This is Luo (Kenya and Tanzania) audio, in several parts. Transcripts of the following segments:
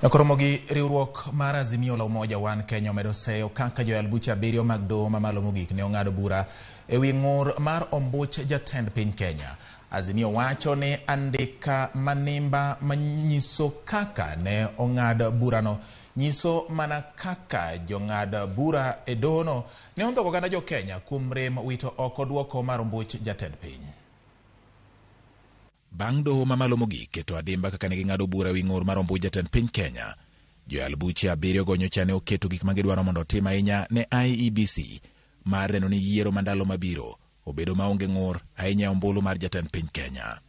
Koromogi riwruok mar Azimio la Umoja One Kenya omedo seyo kaka joyal buche abiriyo mag doho mamalo mogik ne ong'ado bura ewi ng'ur mar ombuch jatend piny Kenya. Azimio wacho ni andika manimba manyiso kaka ne ong'ad burano nyiso mana kaka jong'ad bura e dohono ne ondhogo oganda jo Kenya kuom rem wito oko duoko mar ombuch jatend piny. Bang' doho mamalo mogik keto adimba kaka ne ging'ado bura ewi ng'ur mar ombuch jatend piny Kenya, joyal buche abiriyo go nyocha ne oketo gik ma gidwaro mondo otim ahinya ne IEBC mar neno ni yiero mandalo mabiro obedo maonge ng'ur ahinya ombulu mar jatend piny Kenya.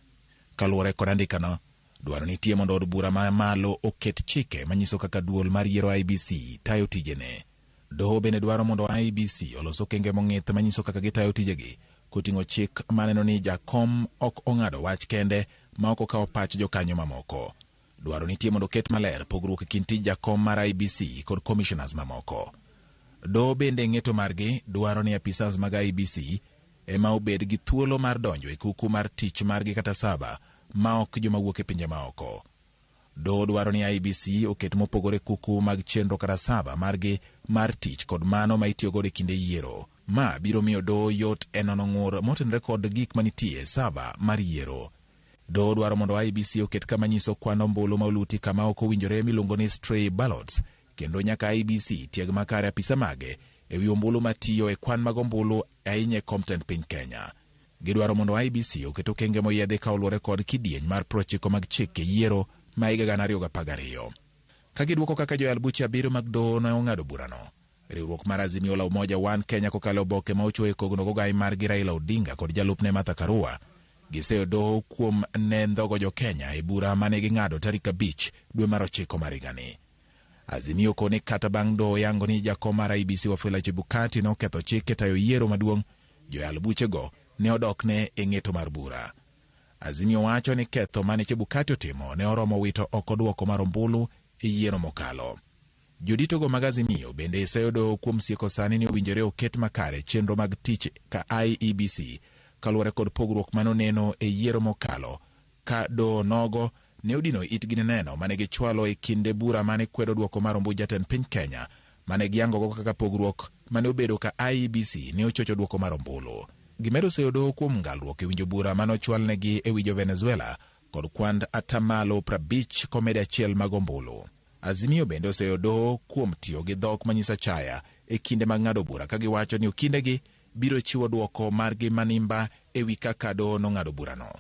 Kaluwore kod andikano, dwaro nitie mondo od bura ma malo oket chike manyiso kaka duol mar yiero IEBC tayo tijene. Doho bende dwaro mondo IEBC olos okenge mong'ith manyiso kaka gitayo tijegi, koting'o chik maneno ni jakom ok ong'ado wach kende ma ok okawo pach jokanyo mamoko. Dwaro nitie mondo ket maler pogruok e kind tij jakom mar IEBC kod commissioners mamoko. Doho bende ng'eto margi dwaro ni apisas mag IEBC ema obed gi thuolo mar donjo e kuku mar tich margi kata saba ma ok joma wuok e pinje maoko. Doho dwaro ni IEBC oket mopogore kuku mag chenro kata saba margi mar tich kod mano ma itiyogo e kinde yiero. Ma biro miyo doho yot e nono ng'ur motenore kod gik manitie saba mar yiero. Doho dwaro mondo IEBC oket kama nyiso kwan ombulu ma oluti kama ok owinjore miluongo ni stray ballots, kendo nyaka IEBC tieg makare apisa mage ewi ombulu matiyo e kwan mag ombulu ahinya e kom tend piny Kenya. Gidwaro mondo IEBC oket okenge moyiedhi ka oluwore kod kidieny mar 90 mag chike yiero ma higa 2012. Ka gidwoko kaka joyal buche abiriyo mag doho ne ong'ado burano, riwruok mar Azimio la Umoja One Kenya kokalo oboke ma ochuoyo kogno gogai margi Raila Odinga kod jalupne Martha Karua giseyo doho kuom ne ndhogo jo Kenya e bura mane ging'ado tarik 5 dwe mar 9 mar higani. Azimio kone kata bang' doho yango ni jakom mar IEBC Wafula Chebukati ne oketho chike tayo yiero maduong', joyal buchego ne odokne e ng'eto mar bura. Azimio wacho ni ketho mane Chebukati otimo ne oromo wito oko duoko mar ombulu e yiero mokalo. Joditogo mag Azimio bende iseyo doho kuom sieko sani ni owinjore oket makare chenro mag tich ka IEBC kaluwore kod pogruok manoneno e yiero mokalo, ka doho nogo ne odino itgi neno mane gichwalo e kinde bura mane kwedo duoko mar ombuch jatend piny Kenya mane giyangogo kaka pogruok mane obedo ka IEBC ne ochocho duoko mar ombulu. Gimedo seyo doho kuom ngalruok e winjo bura mane ochwalnegi e wi jo Venezuela kod kwand atamalo 50 komedi achiel mag ombulu. Azimio bende oseyo doho kuom tiyo gi dhok manyisa chaya e kinde mag ng'ado bura ka giwacho ni okindegi biro chiwo duoko margi manimba e wi kaka doho nong'ado burano.